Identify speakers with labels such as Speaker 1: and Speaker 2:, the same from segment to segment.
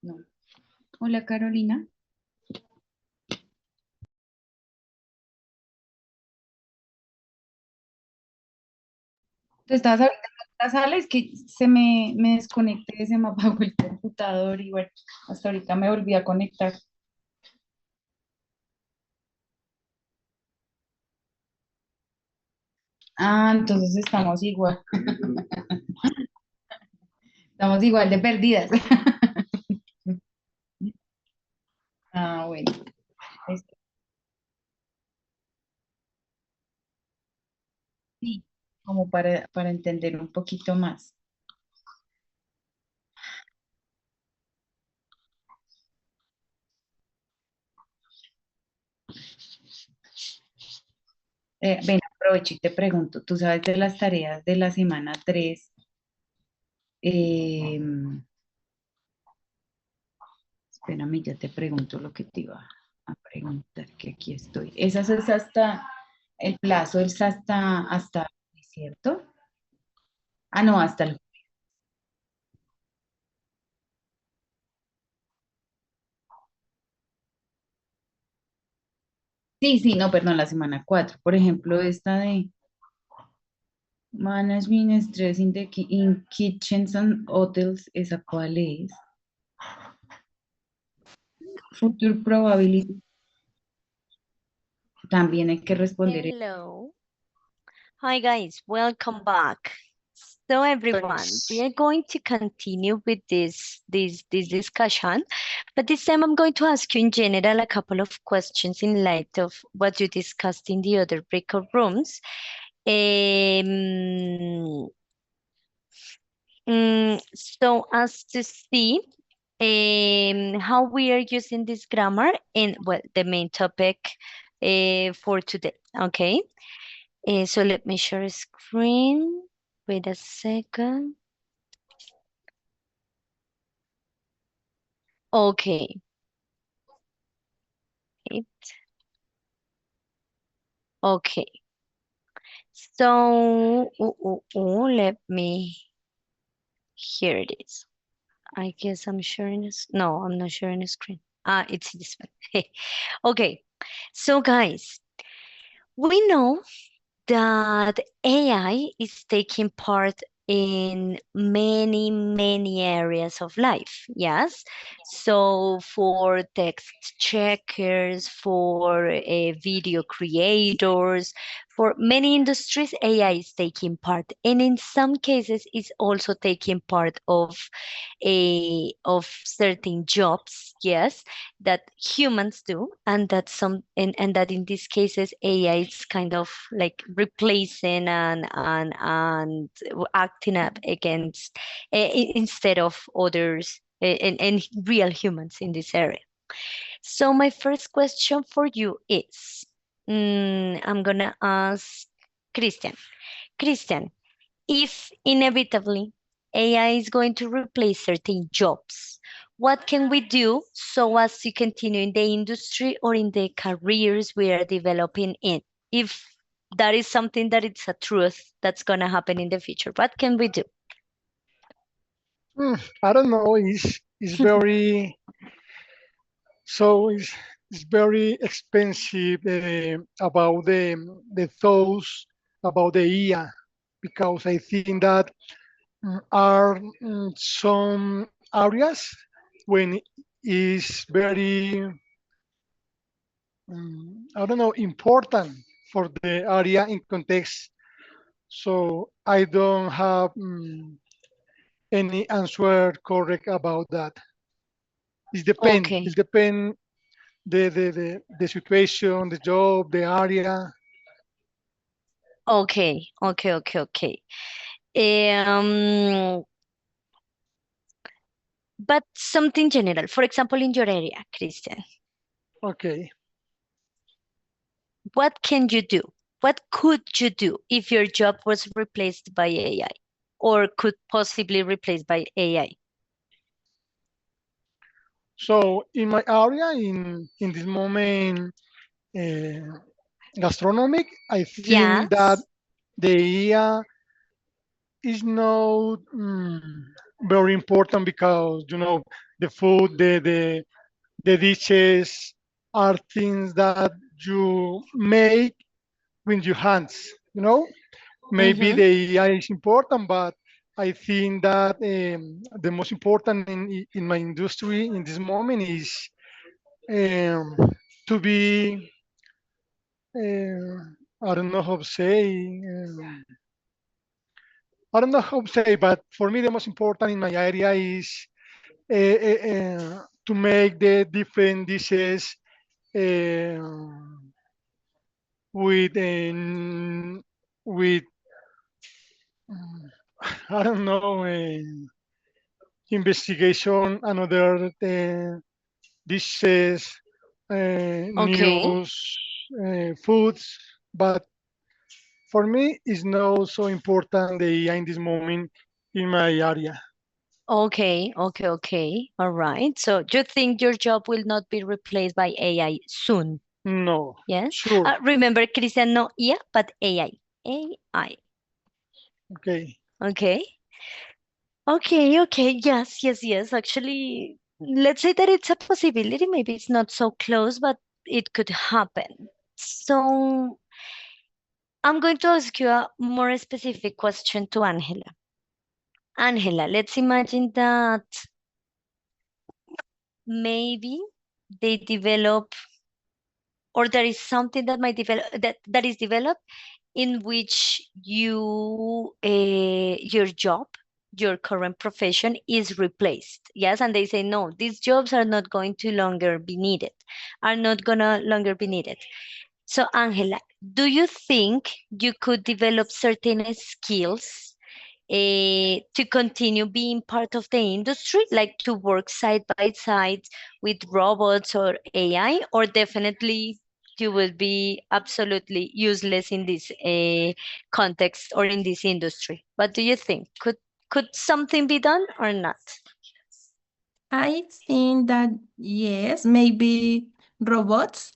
Speaker 1: No. Hola, Carolina. ¿Tú estabas ahorita en la sala? Es que me desconecté, se me apagó el computador y bueno, hasta ahorita me volví a conectar. Ah, entonces estamos igual. Estamos igual de perdidas. Ah, bueno. es- Sí, como para entender un poquito más. Ven, aprovecho y te pregunto, ¿tú sabes de las tareas de la semana 3? Eh, Espérame, ya te pregunto lo que te iba a preguntar, que aquí estoy. Esas es hasta, el plazo es hasta, ¿cierto? Ah, no, hasta el... Sí, sí, no, perdón, la semana 4. Por ejemplo, esta de Management Stress in Kitchens and Hotels, ¿esa cuál es? Future Probability. También hay que responder.
Speaker 2: Hello. Hi guys, welcome back. So everyone, we
Speaker 3: Thanks.
Speaker 2: are going to continue with this discussion, but this time I'm going to ask you in general a couple of questions in light of what you discussed in the other breakout rooms. Um, so as to see how we are using this grammar in, well, the main topic for today, okay? So let me share a screen. Wait a second. Okay. It, okay. So, let me, here it is. I guess I'm sharing this. No, I'm not sharing a screen. Ah, it's this one. Okay. So guys, we know that AI is taking part in many areas of life. Yes. So for text checkers, for video creators, for many industries, AI is taking part. And in some cases, it's also taking part of certain jobs, yes, that humans do, and that and that in these cases AI is kind of like replacing and acting up against instead of others and real humans in this area. So my first question for you is, I'm gonna ask Christian. Christian, if inevitably AI is going to replace certain jobs, what can we do so as to continue in the industry or in the careers we are developing in? If that is something that it's a truth that's going to happen in the future, what can we do?
Speaker 3: I don't know. It's very so it's very expensive about the thoughts about the IA because I think that are some areas when is very I don't know important for the area in context. So I don't have any answer correct about that. It depend.
Speaker 2: Okay,
Speaker 3: It depend the situation, the job, the area.
Speaker 2: okay. Um, but something general, for example, in your area, Christian.
Speaker 3: Okay.
Speaker 2: What can you do? What could you do if your job was replaced by AI or could possibly replaced by AI?
Speaker 3: So in my area, in this moment, uh, gastronomic, I think that
Speaker 2: Yes.
Speaker 3: the IA is not. very important because the food, the dishes are things that you make with your hands. Maybe
Speaker 2: Mm-hmm.
Speaker 3: the AI is important, but I think that the most important in my industry in this moment is um, to be, I don't know how to say, I don't know how to say, but for me, the most important in my area is to make the different dishes uh, with with I don't know investigation and other dishes,
Speaker 2: Okay.
Speaker 3: news, foods. But for me, it's not so important the AI in this moment in my area.
Speaker 2: Okay, okay, okay. All right. So you think your job will not be replaced by AI soon?
Speaker 3: No,
Speaker 2: Yes.
Speaker 3: sure.
Speaker 2: Remember, Christian, no IA, but AI. AI.
Speaker 3: Okay.
Speaker 2: Okay. Okay, okay. Yes, yes, yes. Actually, let's say that it's a possibility. Maybe it's not so close, but it could happen. So I'm going to ask you a more specific question to Angela. Angela, let's imagine that maybe they develop, or there is something that might develop, that is developed, in which your job, your current profession is replaced. Yes, and they say no, these jobs are not going to longer be needed, are not gonna longer be needed. So Angela, do you think you could develop certain skills to continue being part of the industry, like to work side by side with robots or AI, or definitely you will be absolutely useless in this context or in this industry? What do you think? Could something be done or not?
Speaker 4: I think that yes, maybe robots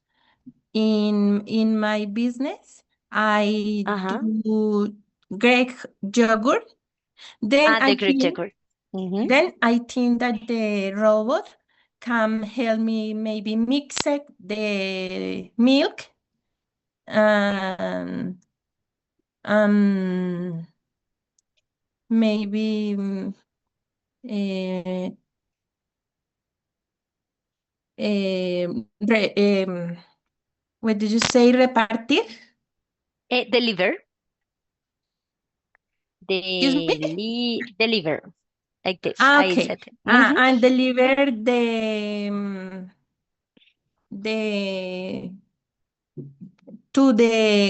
Speaker 4: in my business. I
Speaker 2: Uh-huh.
Speaker 4: do Greek yogurt. Then
Speaker 2: Ah,
Speaker 4: I
Speaker 2: the Greek
Speaker 4: think
Speaker 2: yogurt. Mm-hmm.
Speaker 4: then I think that the robot can help me maybe mix it, the milk and um maybe uh, what did you say? Repartir?
Speaker 2: Deliver,
Speaker 4: Excuse me?
Speaker 2: deliver, like this.
Speaker 4: Ah,
Speaker 2: I
Speaker 4: okay.
Speaker 2: said it. Mm-hmm.
Speaker 4: And deliver the to the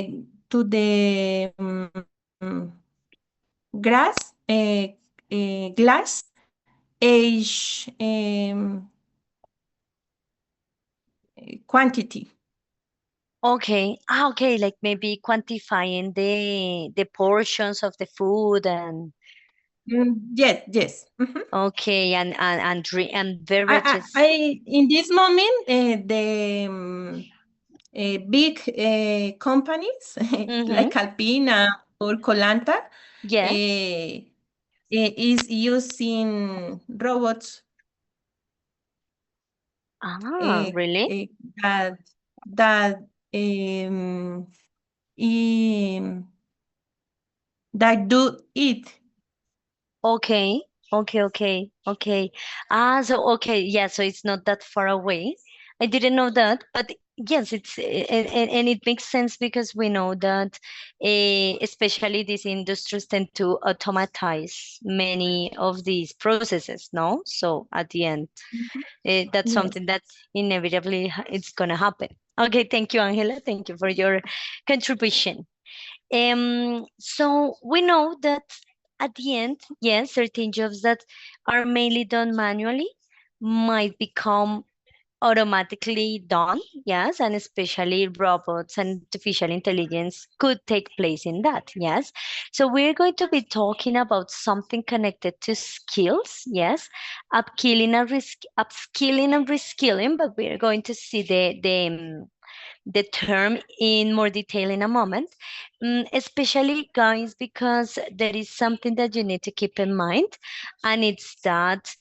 Speaker 4: grass glass age quantity.
Speaker 2: Okay. Ah, okay. Like maybe quantifying the portions of the food and
Speaker 4: Yes, yes. Mhm.
Speaker 2: okay, and
Speaker 4: I
Speaker 2: beverages.
Speaker 4: in this moment the big companies
Speaker 2: Mm-hmm.
Speaker 4: like Alpina or Colanta
Speaker 2: Yes.
Speaker 4: uh, is using robots
Speaker 2: Ah,
Speaker 4: uh,
Speaker 2: really?
Speaker 4: uh, that that um, um, that do it.
Speaker 2: Okay. Okay, okay, okay. Ah, so okay, yeah, so it's not that far away. I didn't know that, but yes, and it makes sense because we know that especially these industries tend to automatize many of these processes, no? So at the end,
Speaker 4: Mhm.
Speaker 2: that's
Speaker 4: Yes.
Speaker 2: something that inevitably it's gonna happen. Okay, thank you, Angela. Thank you for your contribution. So we know that at the end, yes, certain jobs that are mainly done manually might become automatically done, yes, and especially robots and artificial intelligence could take place in that, yes. So we're going to be talking about something connected to skills, yes, upskilling and reskilling, but we're going to see the term in more detail in a moment, especially guys, because there is something that you need to keep in mind, and it's that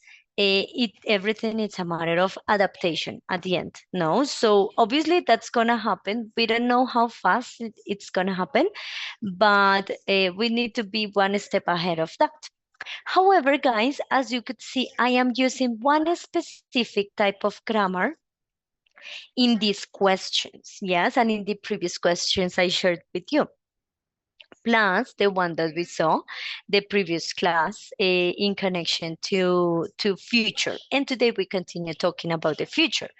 Speaker 2: everything is a matter of adaptation at the end. No, so obviously that's gonna happen. We don't know how fast it's gonna happen, but we need to be one step ahead of that. However, guys, as you could see, I am using one specific type of grammar in these questions, yes, and in the previous questions I shared with you, plus the one that we saw the previous class in connection to future. And today we continue talking about the future.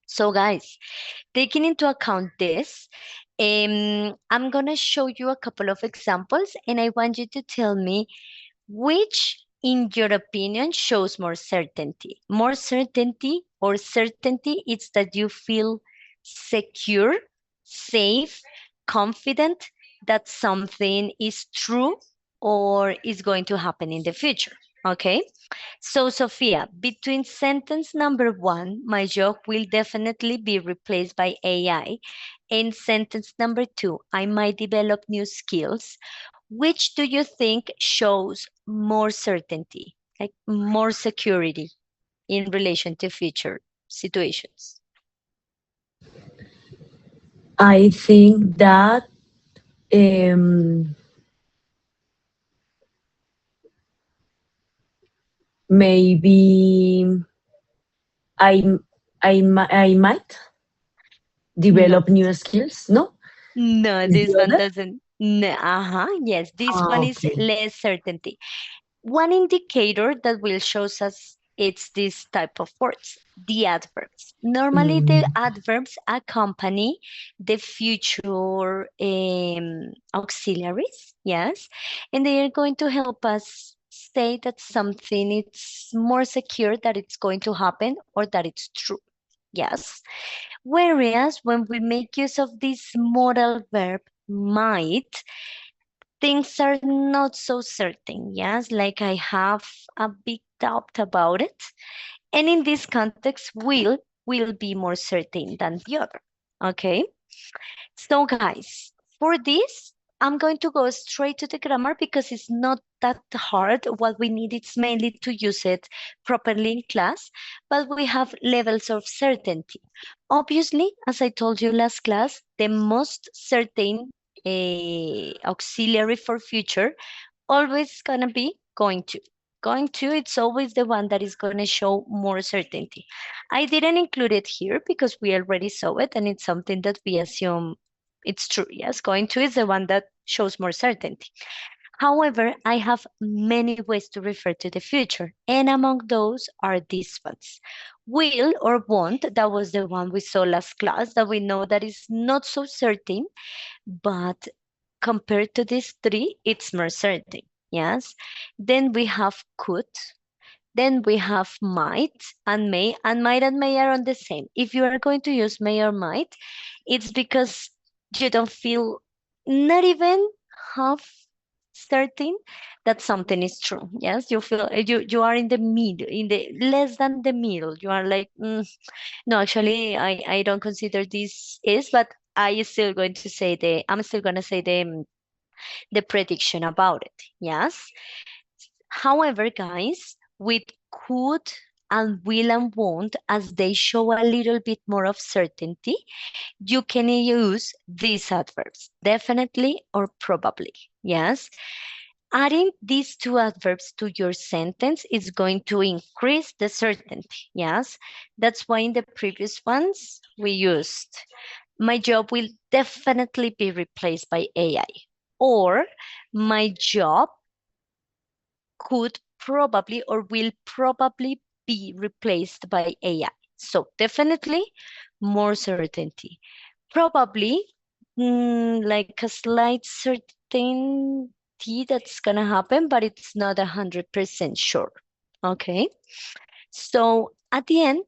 Speaker 2: So guys, taking into account this, I'm gonna show you a couple of examples, and I want you to tell me which, in your opinion, shows more certainty? More certainty or certainty, it's that you feel secure, safe, confident that something is true or is going to happen in the future. Okay? So, Sophia, between sentence number one, my job will definitely be replaced by AI, and sentence number two, I might develop new skills. Which do you think shows more certainty, like more security in relation to future situations?
Speaker 5: I think that um, maybe I I might
Speaker 2: No,
Speaker 5: develop new skills. No,
Speaker 2: no,
Speaker 5: is
Speaker 2: this
Speaker 5: the
Speaker 2: one
Speaker 5: other?
Speaker 2: doesn't. No, yes, this
Speaker 5: Ah,
Speaker 2: one is
Speaker 5: okay.
Speaker 2: less certainty. One indicator that will show us it's this type of words, the adverbs. Normally, the
Speaker 5: Mm,
Speaker 2: adverbs accompany the future auxiliaries, yes, and they are going to help us say that something is more secure, that it's going to happen, or that it's true. Yes. Whereas when we make use of this modal verb might, things are not so certain. Yes, like I have a big doubt about it. And in this context, will be more certain than the other. Okay. So guys, for this, I'm going to go straight to the grammar because it's not that hard. What we need is mainly to use it properly in class, but we have levels of certainty. Obviously, as I told you last class, the most certain auxiliary for future always gonna be going to. Going to, it's always the one that is gonna show more certainty. I didn't include it here because we already saw it and it's something that we assume it's true. Yes, going to is the one that shows more certainty. However, I have many ways to refer to the future, and among those are these ones. Will or won't, that was the one we saw last class that we know that is not so certain, but compared to these three, it's more certain. Yes. Then we have could. Then we have might and may, and might and may are on the same. If you are going to use may or might, it's because you don't feel not even half certain that something is true. Yes, you feel you are in the middle, in the less than the middle. You are like, no, actually, I don't consider this is, but I'm still gonna say the prediction about it. Yes. However, guys, with could and will and won't, as they show a little bit more of certainty, you can use these adverbs, definitely or probably. Yes. Adding these two adverbs to your sentence is going to increase the certainty. Yes. That's why in the previous ones we used my job will definitely be replaced by AI, or my job could probably or will probably be replaced by AI. So definitely more certainty. Probably like a slight certainty that's gonna happen, but it's not 100% sure. Okay. So at the end,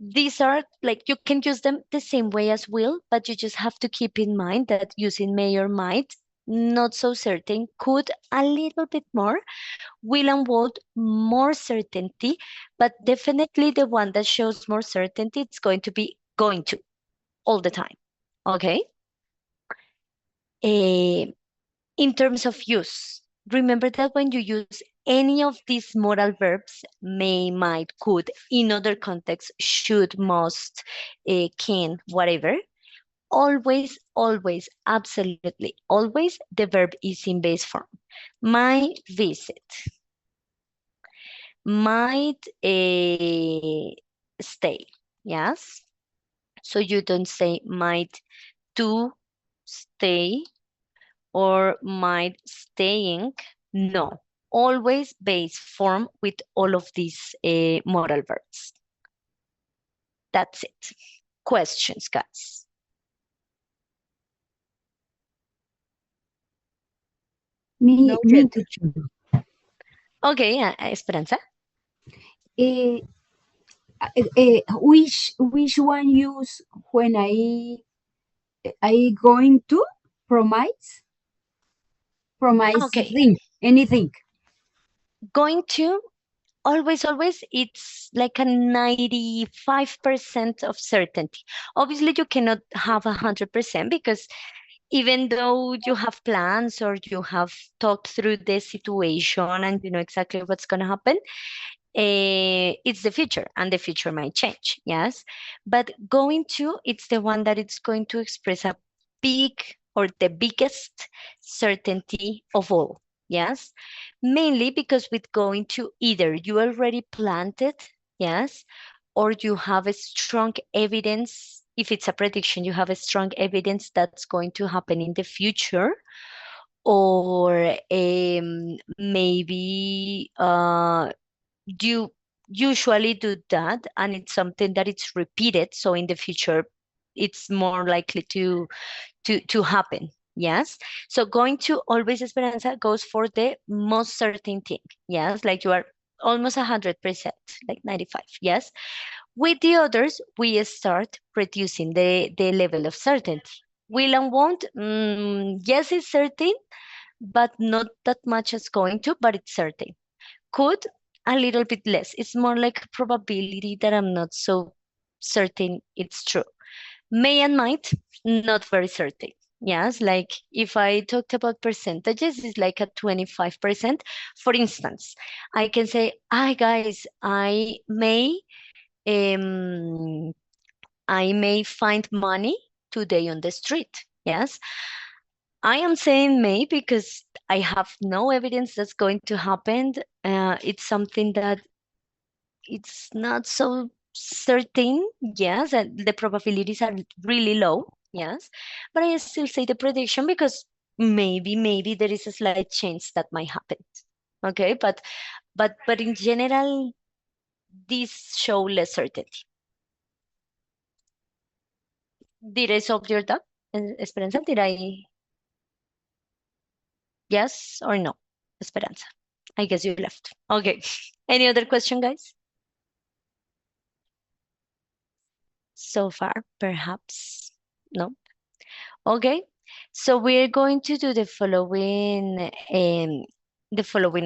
Speaker 2: these are like you can use them the same way as will, but you just have to keep in mind that using may or might, not so certain, could a little bit more, will and won't more certainty, but definitely the one that shows more certainty, it's going to be going to. all the time. Okay. In terms of use, remember that when you use any of these modal verbs, may, might, could, in other contexts, should, must, can, whatever, always, always, absolutely, always, the verb is in base form. My visit, might stay, yes? So you don't say might to stay or might staying. No, always base form with all of these modal verbs. That's it. Questions, guys?
Speaker 6: Me,
Speaker 2: yet.
Speaker 6: teacher.
Speaker 2: Okay, Esperanza.
Speaker 6: Eh, which one use when I going to promise
Speaker 2: Okay,
Speaker 6: anything.
Speaker 2: going to always, always, it's like a 95% of certainty. Obviously, you cannot have 100% because even though you have plans or you have talked through the situation and you know exactly what's going to happen, it's the future and the future might change. Yes. But going to, it's the one that it's going to express a big or the biggest certainty of all. Yes. Mainly because with going to, either you already planned it, yes, or you have a strong evidence. If it's a prediction, you have a strong evidence that's going to happen in the future, or maybe you usually do that and it's something that it's repeated, so in the future it's more likely to happen. Yes. So going to, always, Esperanza, goes for the most certain thing. Yes. Like you are almost 100%, like 95. Yes. With the others, we start reducing the level of certainty. Will and won't, yes, it's certain, but not that much as going to, but it's certain. Could, a little bit less. It's more like a probability that I'm not so certain it's true. May and might, not very certain. Yes, like if I talked about percentages, it's like a 25%. For instance, I can say, hi guys, um, I may find money today on the street. Yes, I am saying may because I have no evidence that's going to happen. It's something that it's not so certain. Yes, and the probabilities are really low. Yes, but I still say the prediction because maybe there is a slight change that might happen. Okay, but in general, these show less certainty. Did I solve your doubt, Esperanza? Did I? Yes or no, Esperanza? I guess you left. Okay. Any other question, guys? So far, perhaps no. Okay. So we're going to do the following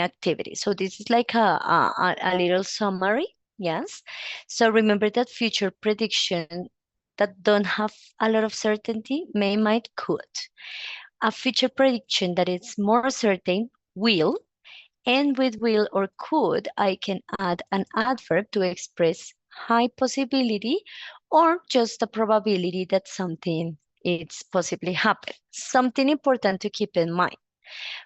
Speaker 2: activity. So this is like a little summary. Yes. So remember that future prediction that don't have a lot of certainty may, might, could. A future prediction that is more certain will, and with will or could, I can add an adverb to express high possibility or just a probability that something it's possibly happen. Something important to keep in mind.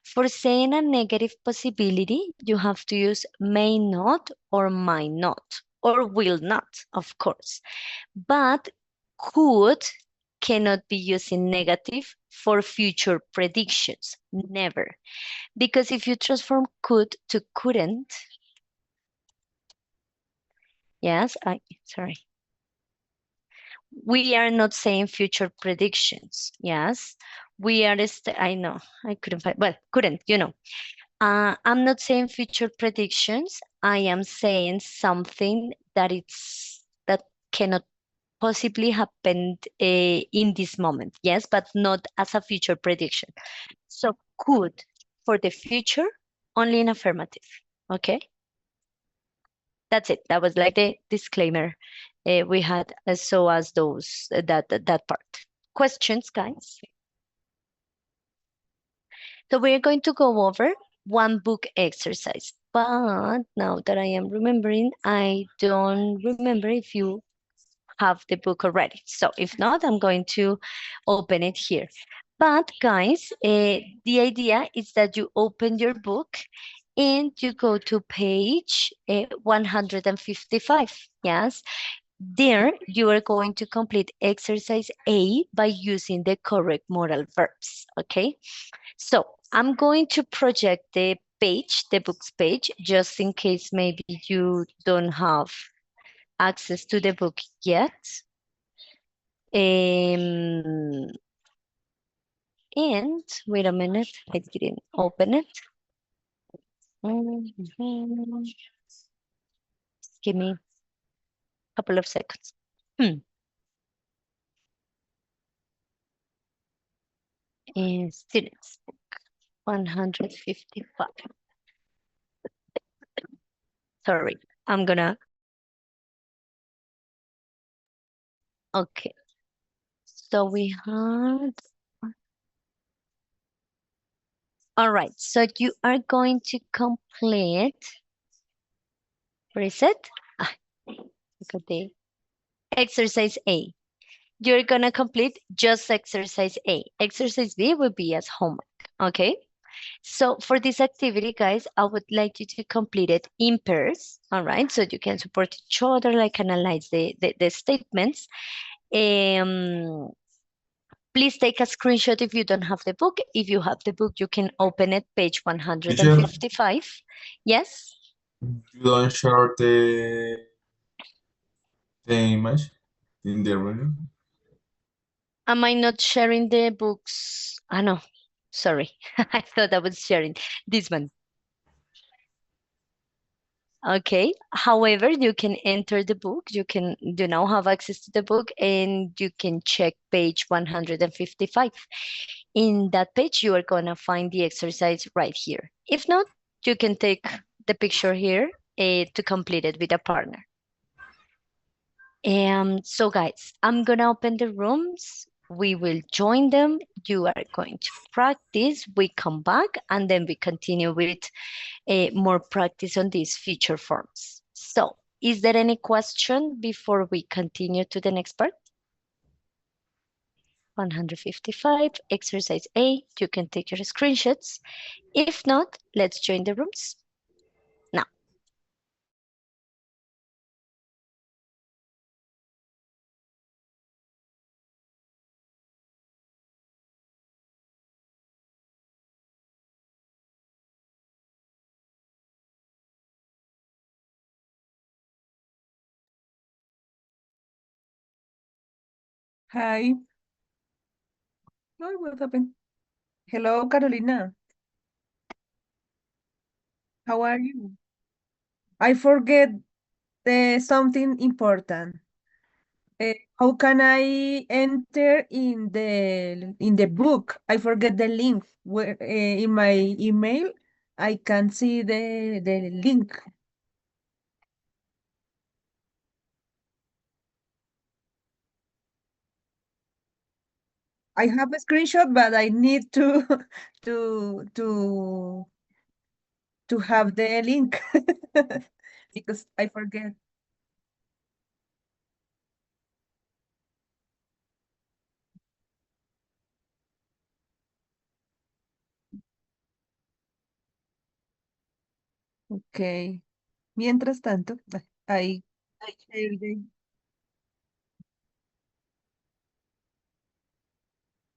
Speaker 2: For saying a negative possibility, you have to use may not or might not or will not, of course. But could cannot be used in negative for future predictions. Never. Because if you transform could to couldn't, yes, sorry. We are not saying future predictions. Yes, we are, I know, I couldn't find, well, couldn't, you know. I'm not saying future predictions. I am saying something that cannot possibly happen in this moment. Yes, but not as a future prediction. So could for the future only in affirmative. Okay. That's it. That was like the disclaimer we had so as those that part. Questions, guys? So we're going to go over one book exercise. But now that I am remembering, I don't remember if you have the book already. So if not, I'm going to open it here. But guys, the idea is that you open your book and you go to page 155. Yes, there you are going to complete exercise A by using the correct modal verbs. Okay, so I'm going to project the page, the books page, just in case maybe you don't have access to the book yet. And wait a minute, I didn't open it. Mhm. Give me a couple of seconds. Students book 155. Sorry, I'm gonna. Okay, so we had. All right, so you are going to complete. Where is it? Look at the exercise A. You're gonna complete just exercise A. Exercise B will be as homework, okay? So for this activity, guys, I would like you to complete it in pairs, all right? So you can support each other, like analyze the statements. Please take a screenshot if you don't have the book. If you have the book, you can open it, page
Speaker 7: Teacher,
Speaker 2: 155. Yes?
Speaker 7: you don't share the image in the room.
Speaker 2: Am I not sharing the books? Ah, no, sorry. I thought I was sharing this one. Okay. However, you can enter the book. You now have access to the book and you can check page 155. In that page, you are gonna find the exercise right here. If not, you can take the picture here to complete it with a partner. So guys, I'm gonna open the rooms. We will join them. You are going to practice. We come back and then we continue with more practice on these future forms. So is there any question before we continue to the next part? 155, exercise A, you can take your screenshots. If not, let's join the rooms now.
Speaker 4: Hi. Oh, what happened? Hello, Carolina. How are you? I forget something important. How can I enter in the book? I forget the link. Where in my email, I can see the link. I have a screenshot, but I need to to to to have the link because I forget. Okay. Mientras tanto, I share the.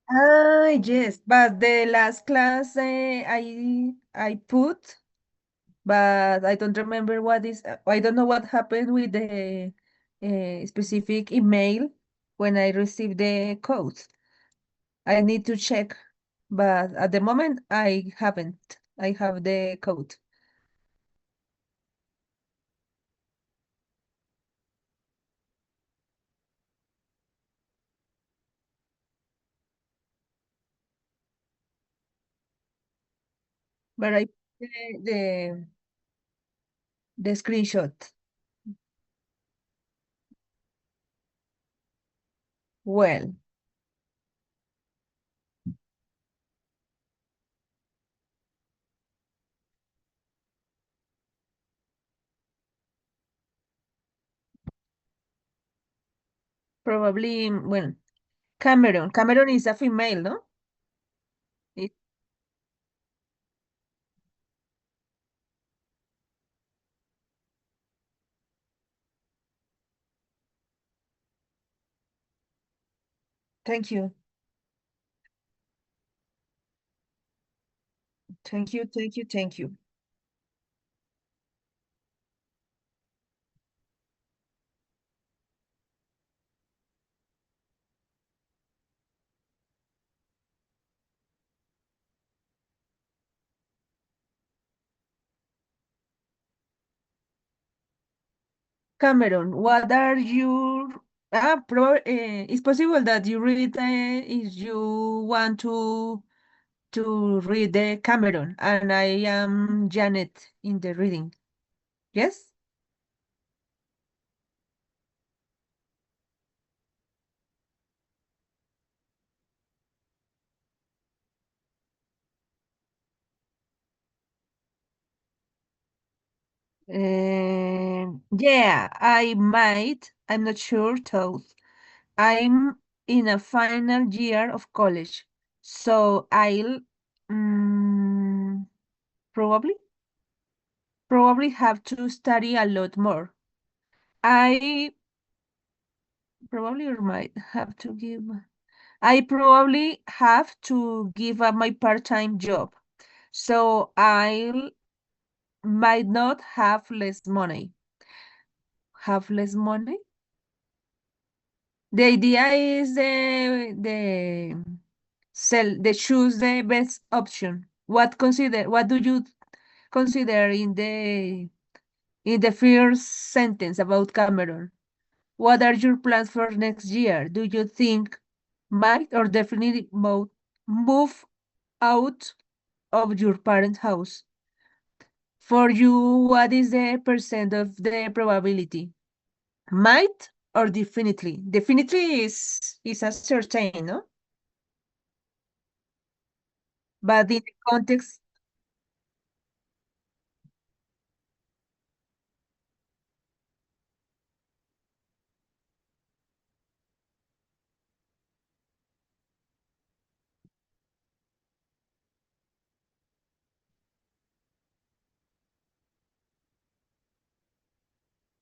Speaker 4: Ah, yes, but the last class I put, but I don't remember what is. I don't know what happened with the specific email when I received the code. I need to check, but at the moment I haven't. I have the code. But I the the screenshot. Well, probably, well, Cameron. Cameron is a female, no? It, thank you. Thank you, thank you, thank you. Cameron, what are your it's possible that you read if you want to read the Cameron, and I am Janet in the reading. Yes? Yeah, I might. I'm not sure, though. I'm in a final year of college, so I'll mm, probably probably have to study a lot more. I probably or might have to give. I probably have to give up my part-time job, so I might not have less money. Have less money? The idea is the choose the best option. What do you consider in the first sentence about Cameron? What are your plans for next year? Do you think might or definitely move out of your parent house? For you, what is the percent of the probability? Might or definitely? Definitely is a certain, no? But in the context,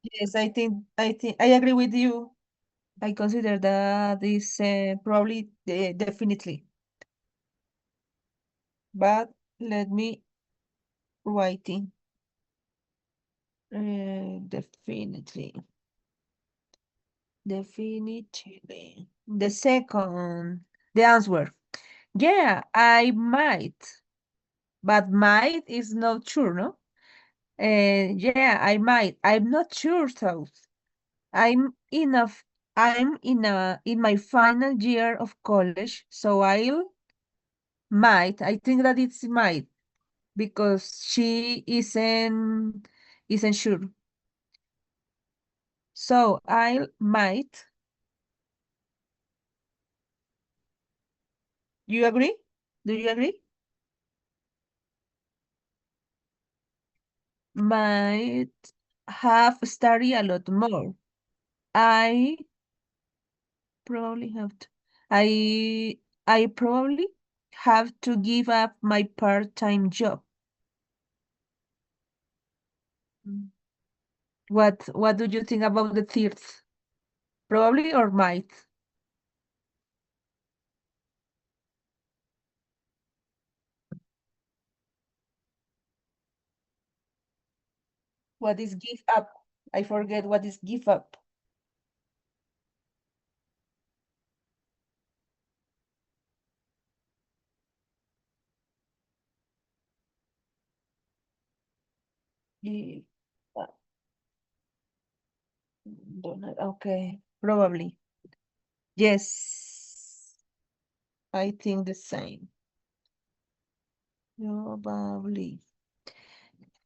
Speaker 4: yes, I think I agree with you. I consider that is probably definitely. But let me writing. Definitely. Definitively. The answer. Yeah, I might, but might is not sure, no? Yeah, I might. I'm not sure though. I'm in a, f- I'm in my final year of college, so I think that it's might because she isn't sure. So I might. You agree? Do you agree? Might have studied a lot more. I probably have to. I I probably have to give up my part-time job. Mm. What do you think about the third? Probably or might? What is give up? I forget what is give up. Give up. Okay, probably. Yes, I think the same. Probably.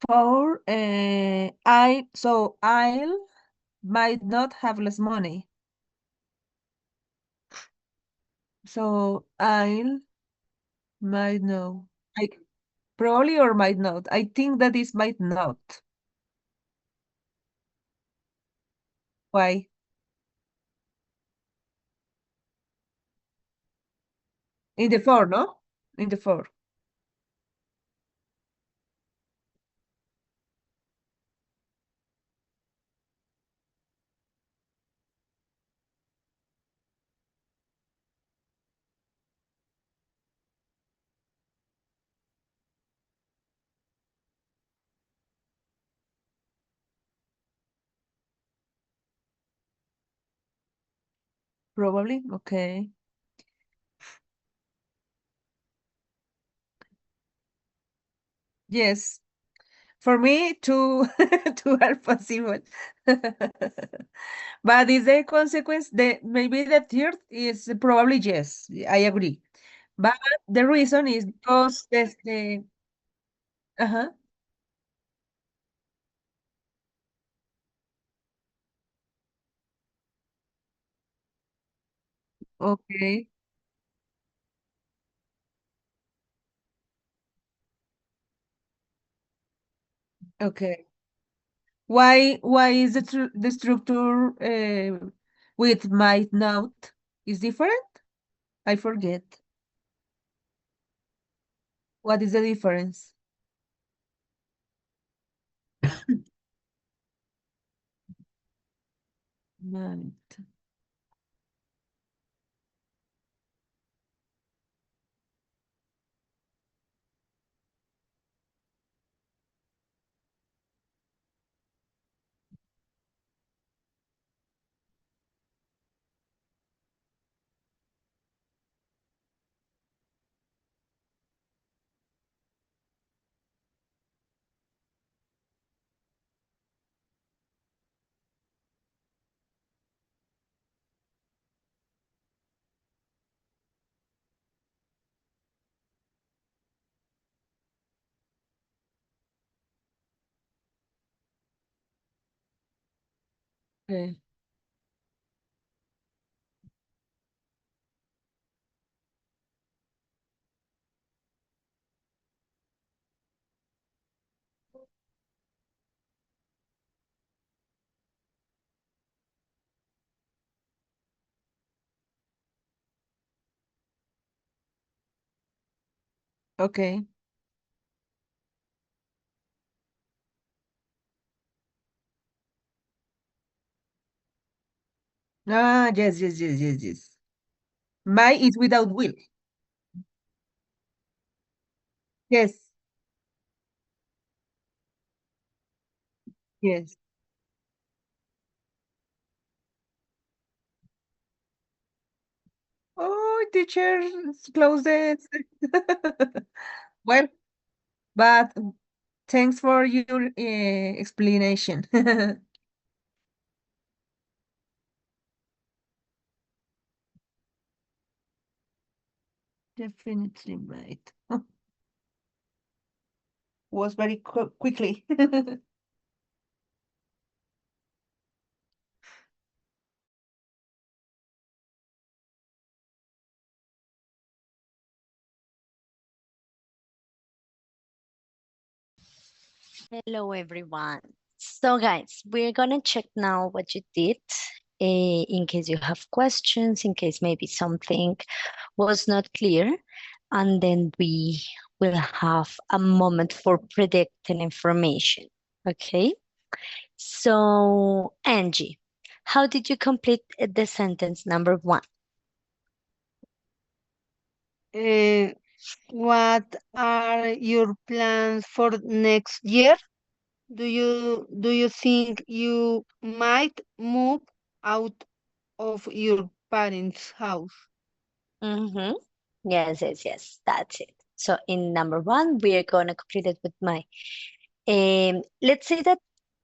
Speaker 4: For I'll might not have less money. So I'll might know. I probably or might not. I think that is might not. Why? In the four, no? In the four. Probably. Okay. Yes. For me, two two are possible. But is the consequence the maybe the third is probably yes. I agree. But the reason is because the uh-huh. Okay. Okay. Why is the structure with might not is different? I forget. What is the difference? Might. Okay. Okay. Ah, yes, yes, yes, yes, yes. My is without will. Yes, yes. Oh, teacher, close this. Well, but thanks for your explanation. Definitely right. Was very quickly.
Speaker 2: Hello, everyone. So, guys, we're gonna check now what you did, in case you have questions, in case maybe something was not clear, and then we will have a moment for predicting information. Okay? So, Angie, how did you complete the sentence number one?
Speaker 8: Uh, what are your plans for next year? Do you think you might move out of your parents' house?
Speaker 2: Mm-hmm. Yes, yes, yes, that's it. So, in number one, we are gonna complete it with my. Let's say that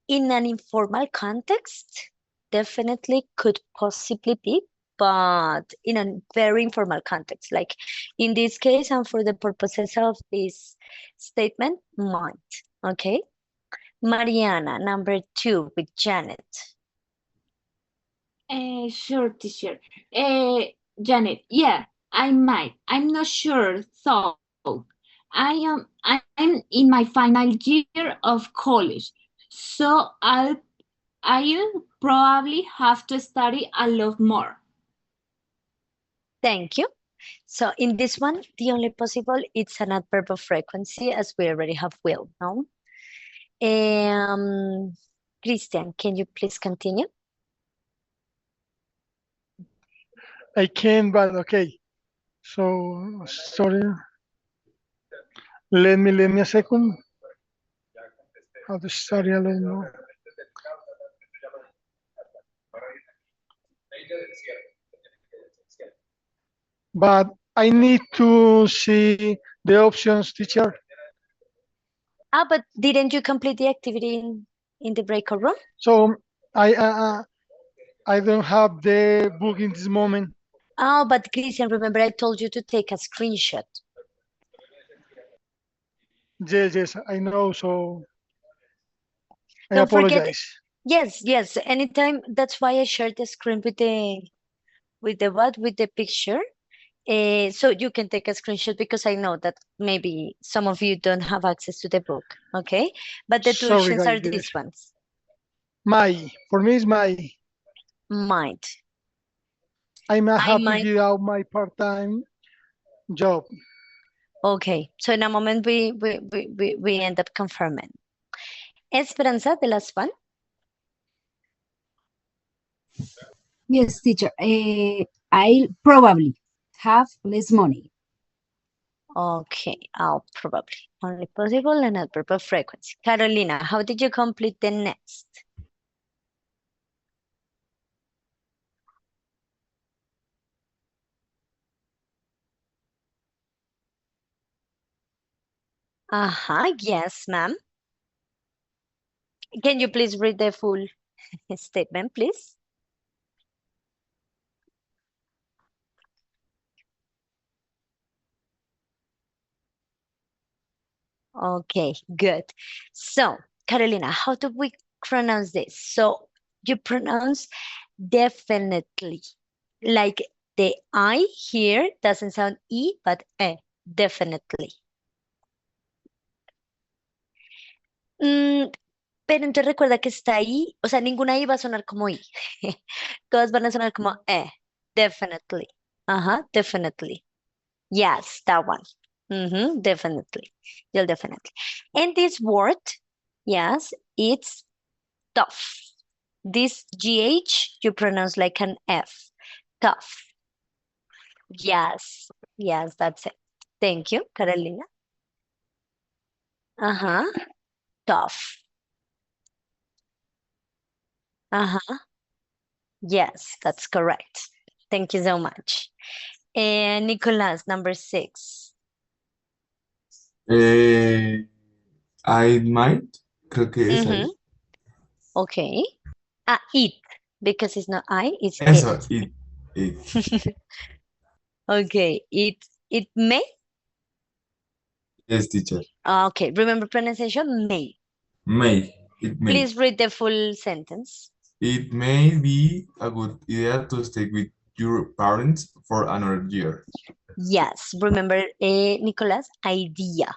Speaker 2: in an informal context, definitely could possibly be, but in a very informal context, like in this case, and for the purposes of this statement, might. Okay. Mariana, number two with Janet.
Speaker 9: Sure, teacher. Uh, Janet, yeah, I might. I'm not sure. So I'm in my final year of college. So I'll probably have to study a lot more.
Speaker 2: Thank you. So in this one, the only possible it's an adverb of frequency as we already have will, no? Christian, can you please continue?
Speaker 3: I can, but okay. So sorry. Let me a second. How to study a little more. But I need to see the options, teacher.
Speaker 2: Ah, but didn't you complete the activity in the breakout room?
Speaker 3: So I don't have the book in this moment.
Speaker 2: Oh, but Christian, remember I told you to take a screenshot.
Speaker 3: Yes, I know. So I
Speaker 2: Don't forget,
Speaker 3: apologize.
Speaker 2: yes, anytime. That's why I shared the screen with the what? With the picture. So you can take a screenshot because I know that maybe some of you don't have access to the book, okay? But the two
Speaker 3: Sorry,
Speaker 2: options
Speaker 3: guys.
Speaker 2: are
Speaker 3: Yes.
Speaker 2: these ones.
Speaker 3: For me, it's my.
Speaker 2: Might.
Speaker 3: I might
Speaker 2: I
Speaker 3: have to
Speaker 2: might.
Speaker 3: give out my part-time job.
Speaker 2: Okay, so in a moment we end up confirming. Esperanza, the last one.
Speaker 6: Yes, teacher. I'll probably have less money.
Speaker 2: Okay, I'll probably. Only possible and not proper frequency. Carolina, how did you complete the next? Yes, ma'am. Can you please read the full statement, please? Okay, good. So, Carolina, how do we pronounce this? So, you pronounce definitely. Like the I here doesn't sound E, but definitely. Mm, pero entonces recuerda que está ahí, o sea, ninguna I va a sonar como I. Todas van a sonar como definitely. Definitely. Yes, that one. Definitely. You'll definitely. And this word, yes, it's tough. This GH you pronounce like an F. Tough. Yes, that's it. Thank you, Carolina. Tough. Yes, that's correct. Thank you so much. And Nicolas, number 6.
Speaker 7: I might. Creo que es ahí.
Speaker 2: Okay. It, because it's not I, it's
Speaker 7: Eso,
Speaker 2: it.
Speaker 7: it.
Speaker 2: Okay, it may.
Speaker 7: Yes, teacher.
Speaker 2: Okay, remember pronunciation may.
Speaker 7: May. It may.
Speaker 2: Please read the full sentence.
Speaker 7: It may be a good idea to stay with your parents for another year.
Speaker 2: Yes, remember, Nicolas, idea.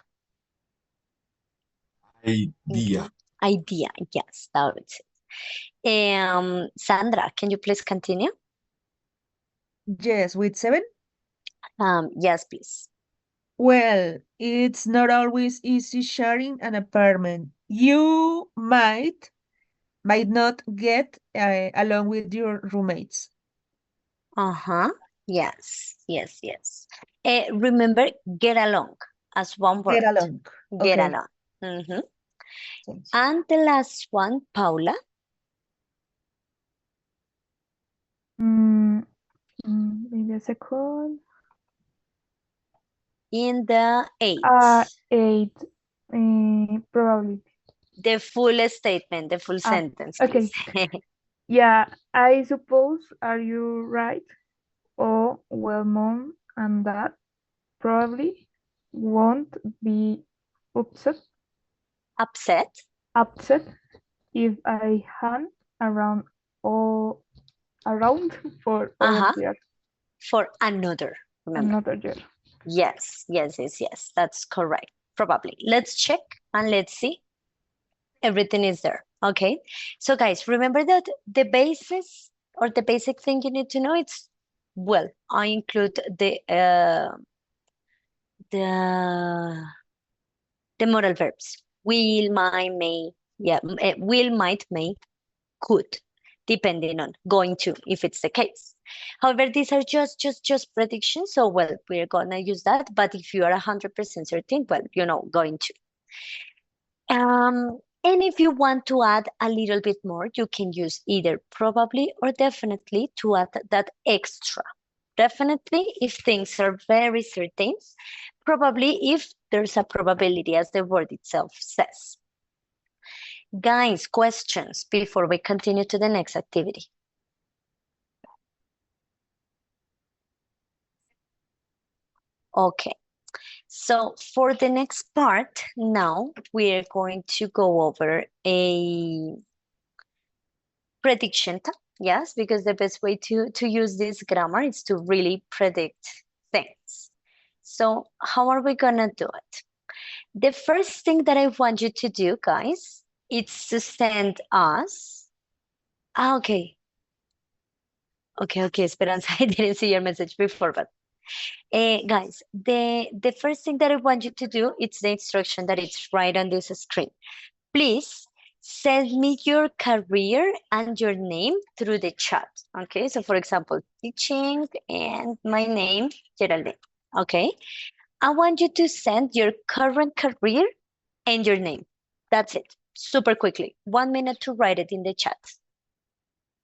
Speaker 7: Idea.
Speaker 2: Idea, yes, that's it. Sandra, can you please continue?
Speaker 4: Yes, with 7.
Speaker 2: Yes, please.
Speaker 4: Well, it's not always easy sharing an apartment. You might not get along with your roommates.
Speaker 2: Yes. Remember, get along as one word.
Speaker 4: Get along.
Speaker 2: Get
Speaker 4: Okay.
Speaker 2: along.
Speaker 4: Thanks.
Speaker 2: And the last one, Paula.
Speaker 10: Maybe a second.
Speaker 2: In the 8.
Speaker 10: 8, probably.
Speaker 2: The full statement, the full sentence,
Speaker 10: Okay.
Speaker 2: please.
Speaker 10: Yeah, I suppose, are you right? Oh, well, mom and dad probably won't be upset upset if I hang around all around for all of years.
Speaker 2: For another Remember?
Speaker 10: Another year.
Speaker 2: Yes, yes, yes, yes. That's correct. Probably. Let's check and let's see. Everything is there. Okay. So guys, remember that the basis or the basic thing you need to know it's well, I include the modal verbs. Will, might, may, yeah, will, might, may, could, depending on going to, if it's the case. However, these are just predictions. So, well, we're gonna use that. But if you are 100% certain, well, going to. And if you want to add a little bit more, you can use either probably or definitely to add that extra. Definitely if things are very certain, probably if there's a probability as the word itself says. Guys, questions before we continue to the next activity? Okay, so for the next part, now we're going to go over a prediction. Yes, because the best way to use this grammar is to really predict things. So how are we gonna do it? The first thing that I want you to do, guys, is to send us. Okay. Okay, Esperanza, I didn't see your message before, but guys, the first thing that I want you to do, it's the instruction that it's right on this screen. Please send me your career and your name through the chat. Okay, so for example, teaching and my name, Geraldine. Okay, I want you to send your current career and your name. That's it, super quickly. 1 minute to write it in the chat.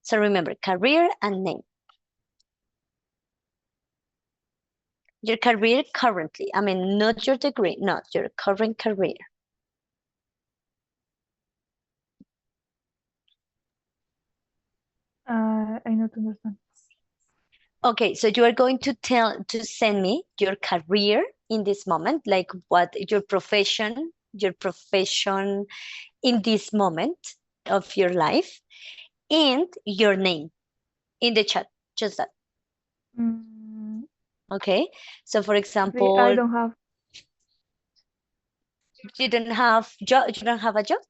Speaker 2: So remember, career and name. Your career currently, I mean, not your degree, not your current career.
Speaker 10: I not understand.
Speaker 2: Okay, so you are going to send me your career in this moment, like what your profession in this moment of your life, and your name in the chat, just that.
Speaker 10: Mm,
Speaker 2: Okay, so for
Speaker 10: I
Speaker 2: example,
Speaker 10: don't have.
Speaker 2: you don't have a job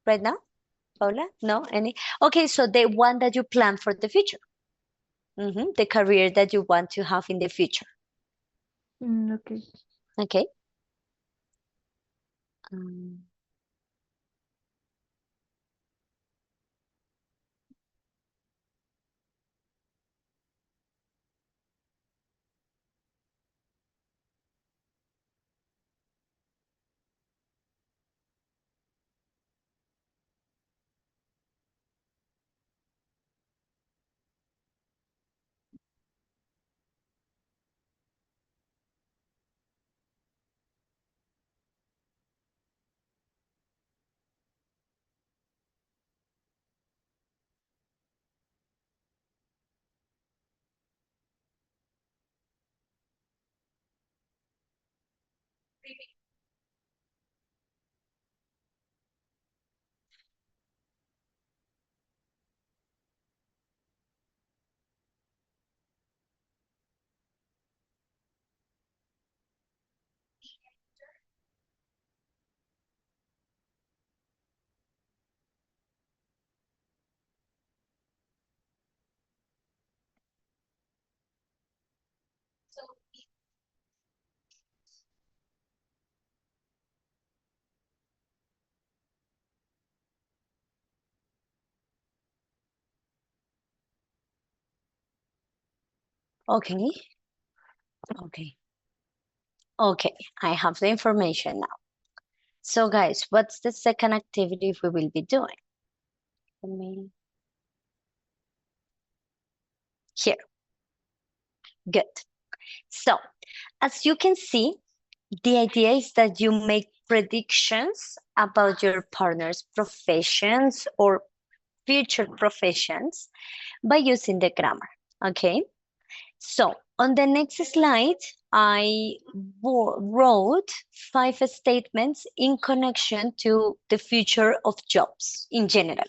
Speaker 2: right now, Paula? No, any? Okay, so the one that you plan for the future. The career that you want to have in the future.
Speaker 10: Okay.
Speaker 2: Okay. Um, okay. Okay. Okay, I have the information now. So guys, what's the second activity we will be doing? Here. Good. So, as you can see, the idea is that you make predictions about your partner's professions or future professions by using the grammar, okay? So, on the next slide, I wrote 5 statements in connection to the future of jobs in general,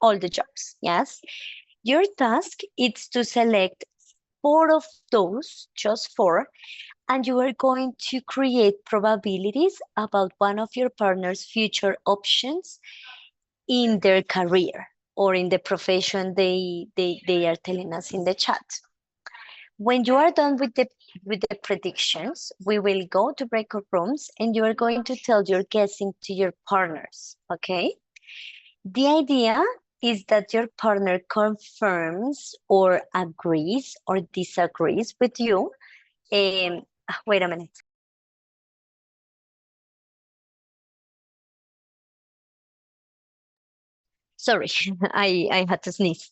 Speaker 2: all the jobs, yes? Your task is to select 4 of those, just 4, and you are going to create probabilities about one of your partner's future options in their career or in the profession they are telling us in the chat. When you are done with the predictions, we will go to breakout rooms and you are going to tell your guessing to your partners, okay? The idea is that your partner confirms or agrees or disagrees with you. Wait a minute. Sorry, I had to sneeze.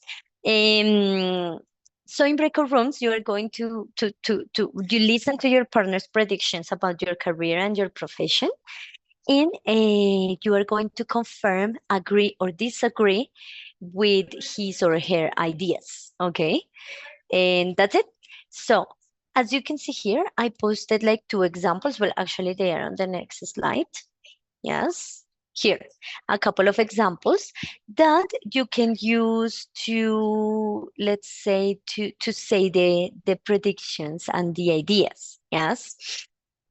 Speaker 2: So in breakout rooms, you are going to you listen to your partner's predictions about your career and your profession, and you are going to confirm, agree, or disagree with his or her ideas. Okay, and that's it. So as you can see here, I posted like 2 examples. Well, actually, they are on the next slide. Yes. Here, a couple of examples that you can use to, let's say, to say the predictions and the ideas. Yes.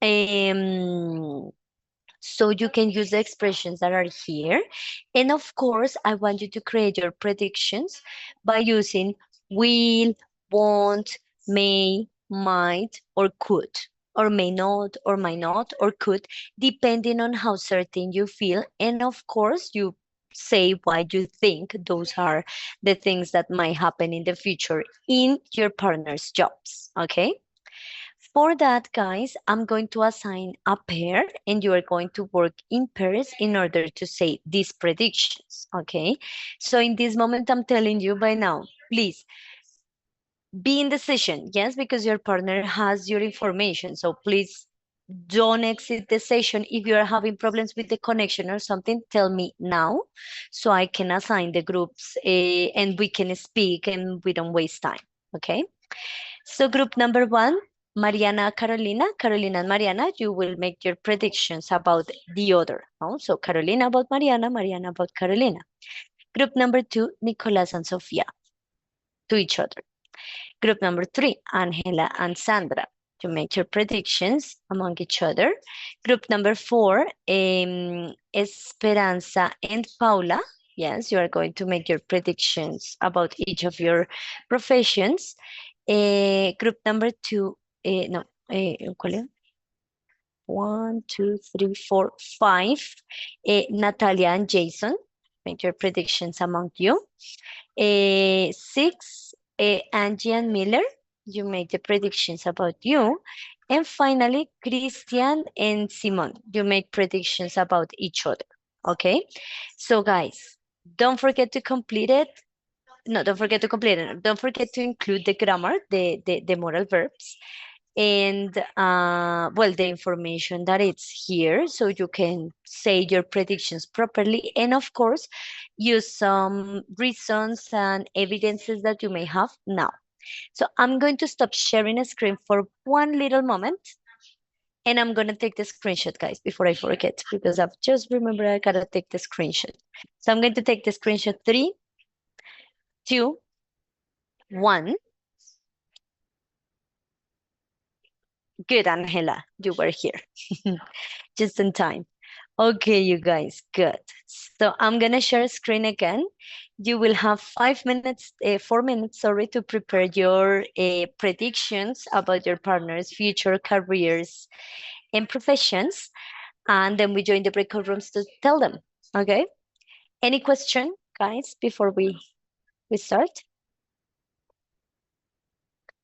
Speaker 2: So you can use the expressions that are here. And of course, I want you to create your predictions by using will, won't, may, might, or could, or may not, or might not, or could, depending on how certain you feel. And of course, you say why you think those are the things that might happen in the future in your partner's jobs, okay? For that, guys, I'm going to assign a pair and you are going to work in pairs in order to say these predictions, okay? So in this moment, I'm telling you by now, please be in decision, yes, because your partner has your information. So please don't exit the session. If you are having problems with the connection or something, tell me now so I can assign the groups and we can speak and we don't waste time, okay? So group number 1, Mariana, Carolina, Carolina and Mariana, you will make your predictions about the other. No? So Carolina about Mariana, Mariana about Carolina. Group number 2, Nicolas and Sofia to each other. Group number 3, Angela and Sandra. You make your predictions among each other. Group number 4, Esperanza and Paula. Yes, you are going to make your predictions about each of your professions. Group number 2, no, ¿cuál es? 1, 2, 3, 4, 5. Natalia and Jason, make your predictions among you. 6, Angie and Miller, you make the predictions about you. And finally, Christian and Simon, you make predictions about each other. Okay, so guys, don't forget to complete it. No, don't forget to complete it. Don't forget to include the grammar, the modal verbs, and well, the information that it's here so you can say your predictions properly, and of course use some reasons and evidences that you may have now. So I'm going to stop sharing a screen for one little moment and I'm going to take the screenshot, guys, before I forget, because I've just remembered I gotta take the screenshot. So I'm going to take the screenshot. 3, 2, 1. Good, Angela, you were here just in time. Okay, you guys, good. So I'm gonna share a screen again. You will have 4 minutes, sorry, to prepare your predictions about your partner's future careers and professions. And then we join the breakout rooms to tell them, okay? Any question, guys, before we start?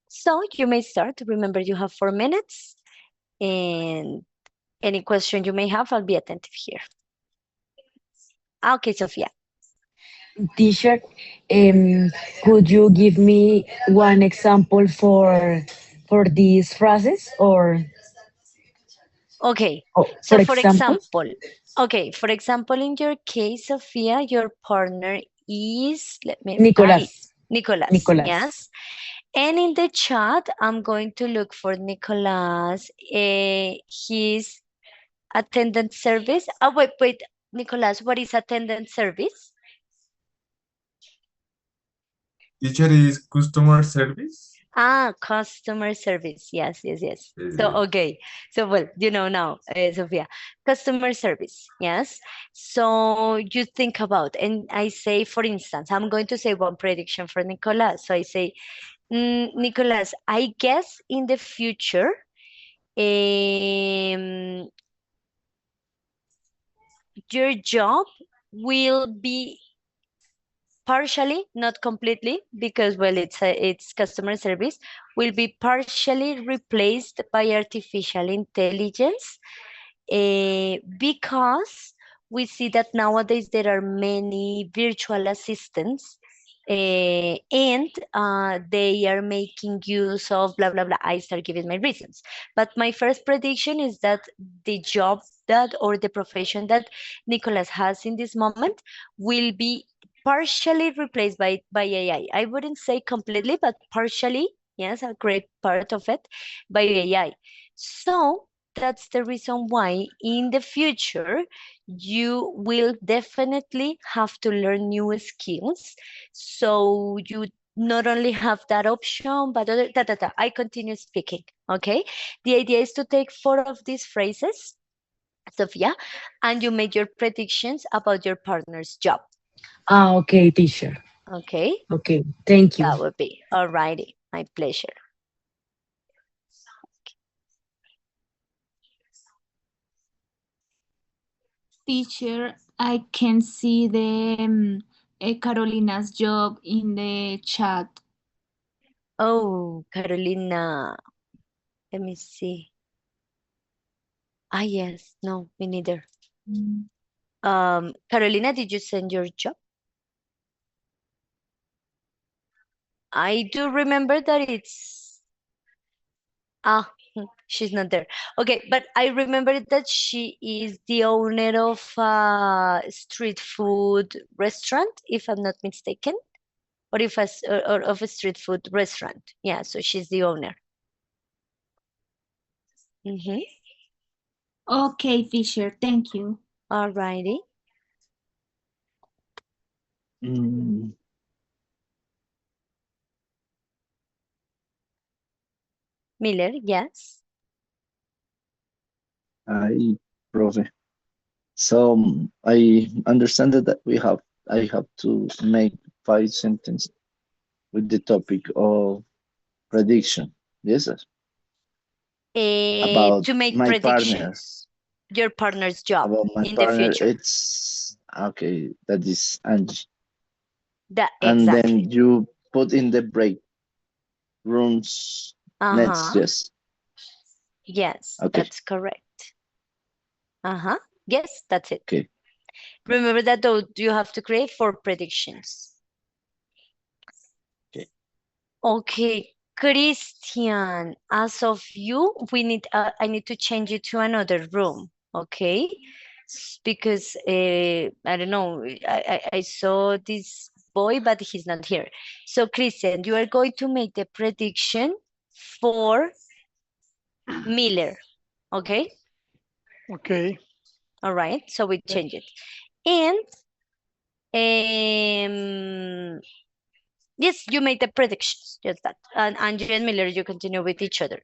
Speaker 2: So you may start. Remember, you have 4 minutes. And any question you may have, I'll be attentive here. Okay, Sophia.
Speaker 5: Teacher, could you give me one example for these phrases or
Speaker 2: Okay,
Speaker 5: for
Speaker 2: so for
Speaker 5: example?
Speaker 2: example, in your case, Sophia, your partner is, let me,
Speaker 5: Nicolas.
Speaker 2: Nicolas, yes. And in the chat, I'm going to look for Nicolas, his attendant service. Oh, wait, Nicolas, what is attendant service?
Speaker 7: Teacher is customer service.
Speaker 2: Ah, customer service. Yes, yes, yes. So,
Speaker 7: Uh,
Speaker 2: okay. So, well, you know now, Sophia, customer service. Yes. So you think about, and I say, for instance, I'm going to say one prediction for Nicolas. So I say, Nicolas, I guess in the future, um, your job will be partially, not completely, because well, it's customer service, will be partially replaced by artificial intelligence, because we see that nowadays there are many virtual assistants, and they are making use of blah blah blah. I start giving my reasons, but my first prediction is that the job that or the profession that Nicholas has in this moment will be partially replaced by AI. I wouldn't say completely, but partially, yes, a great part of it by AI. So that's the reason why in the future you will definitely have to learn new skills. So you not only have that option, but other, I continue speaking. Okay. The idea is to take four of these phrases, Sophia, and you make your predictions about your partner's job.
Speaker 5: Ah, okay, teacher.
Speaker 2: Okay.
Speaker 5: Okay, thank you.
Speaker 2: That would be alrighty. My pleasure.
Speaker 9: Teacher, I can see the Carolina's job in the chat.
Speaker 2: Oh, Carolina. Let me see. Ah, yes. No, me neither.
Speaker 9: Mm.
Speaker 2: Carolina, did you send your job? I do remember that it's she's not there. Okay, but I remember that she is the owner of a street food restaurant, if I'm not mistaken, or if or of a street food restaurant. Yeah, so she's the owner. Mm-hmm.
Speaker 9: Okay, teacher, thank you.
Speaker 2: Alrighty.
Speaker 11: Mm,
Speaker 2: Miller, yes.
Speaker 11: I, profe. So I understand that I have to make 5 sentences with the topic of prediction. Yes, sir. About
Speaker 2: To make
Speaker 11: my partner.
Speaker 2: predictions, your partner's job
Speaker 11: About my
Speaker 2: in the
Speaker 11: partner,
Speaker 2: future.
Speaker 11: it's okay. That is Angie.
Speaker 2: That
Speaker 11: And
Speaker 2: exactly.
Speaker 11: then you put in the break rooms next.
Speaker 2: Uh-huh.
Speaker 11: Yes.
Speaker 2: Yes,
Speaker 11: Okay.
Speaker 2: that's correct. Uh-huh. Yes, that's it.
Speaker 11: Okay.
Speaker 2: Remember that though you have to create four predictions.
Speaker 11: Okay.
Speaker 2: Okay, Christian, as of you, I need to change you to another room, okay? Because I don't know, I saw this boy, but he's not here. So Christian, you are going to make the prediction for Miller, okay?
Speaker 3: Okay.
Speaker 2: All right, so we change it. And yes, you made the predictions, just that. And Angie and Miller, you continue with each other.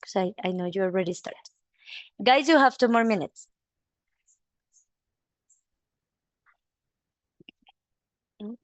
Speaker 2: Because I know you already started. Guys, you have 2 more minutes. Mm.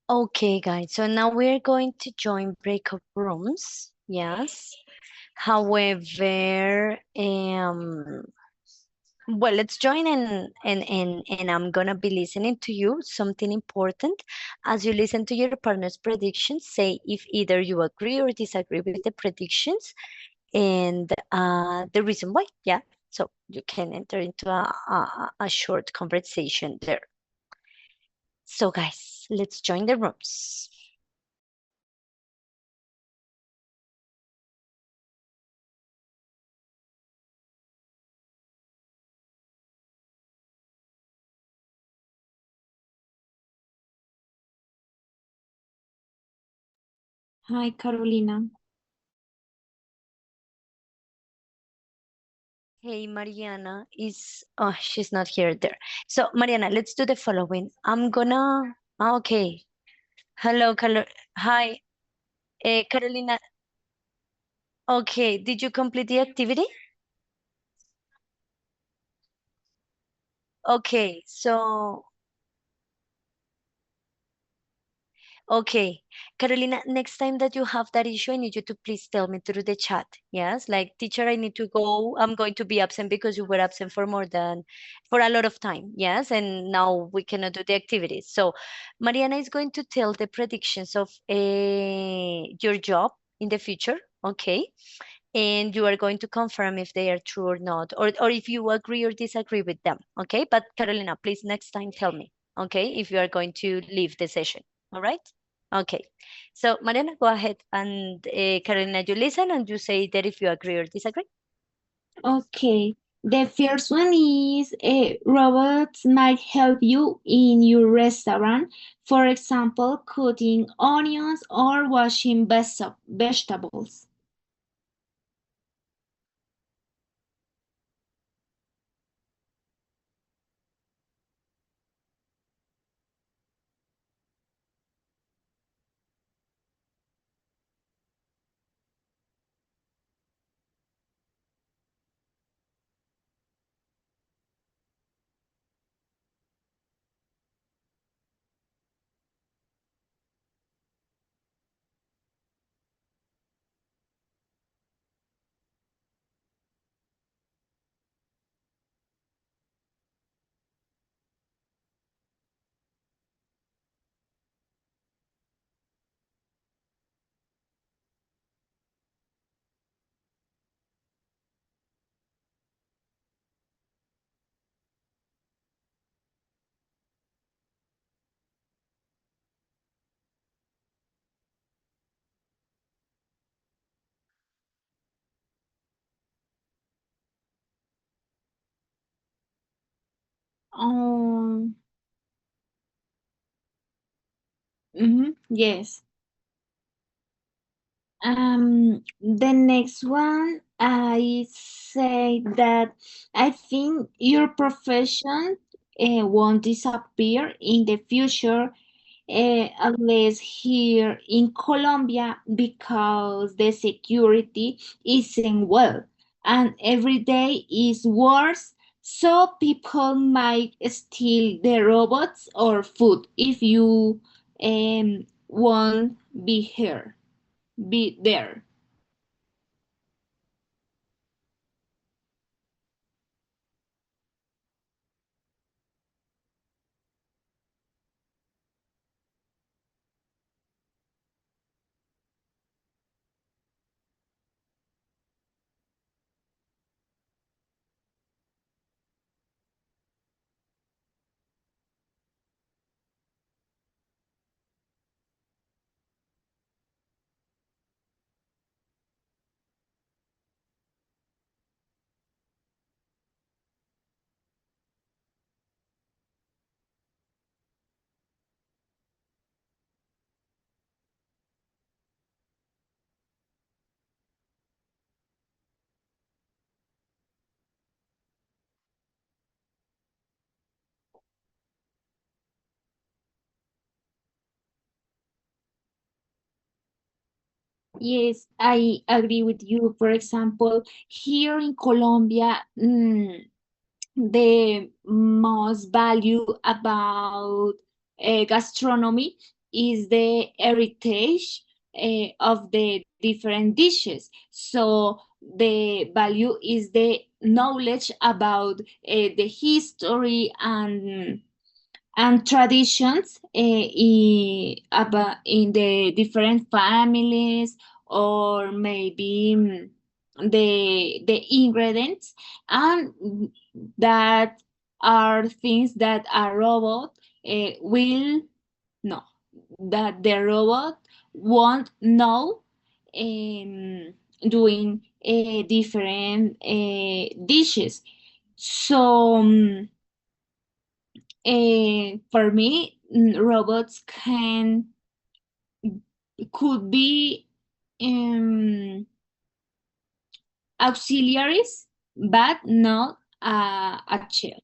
Speaker 2: Okay, guys, so now we're going to join breakout rooms. Yes. However, well, let's join and I'm gonna be listening to you. Something important. As you listen to your partner's predictions, say if either you agree or disagree with the predictions and the reason why. Yeah. So you can enter into a short conversation there. So guys, let's join the rooms.
Speaker 9: Hi, Carolina.
Speaker 2: Hey, Mariana is, oh, she's not here there. So, Mariana, let's do the following. I'm gonna, okay. Hello, hi, Carolina. Okay, did you complete the activity? Okay, so, okay. Carolina, next time that you have that issue, I need you to please tell me through the chat. Yes, like teacher, I need to go. I'm going to be absent because you were absent for more than, for a lot of time. Yes, and now we cannot do the activities. So Mariana is going to tell the predictions of your job in the future. Okay. And you are going to confirm if they are true or not, or if you agree or disagree with them. Okay. But Carolina, please next time tell me. Okay. If you are going to leave the session. All right. Okay. So, Mariana, go ahead and Carolina, you listen and you say that if you agree or disagree.
Speaker 9: Okay. The first one is robots might help you in your restaurant. For example, cutting onions or washing vegetables. Um, yes. The next one, I say that I think your profession won't disappear in the future, at least here in Colombia, because the security isn't well and every day is worse. So people might steal the robots or food if you won't be there. Yes, I agree with you. For example, here in Colombia, the most value about gastronomy is the heritage of the different dishes. So the value is the knowledge about the history and traditions about in the different families, or maybe the ingredients, and that are things that a robot will know, that the robot won't know, um, doing different dishes. So for me, robots could be auxiliaries, but not a chef.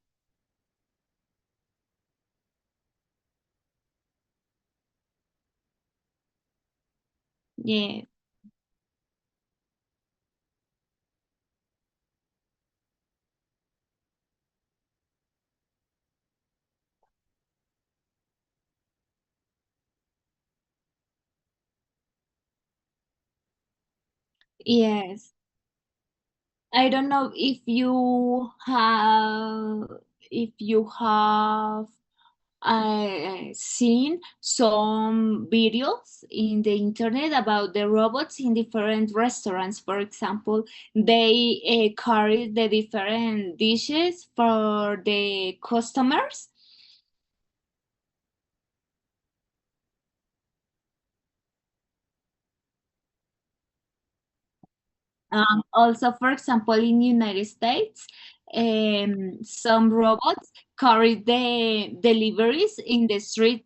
Speaker 9: Yeah. Yes. I don't know if you have seen some videos in the internet about the robots in different restaurants. For example, they carry the different dishes for the customers. Also, for example, in United States, some robots carry the deliveries in the street.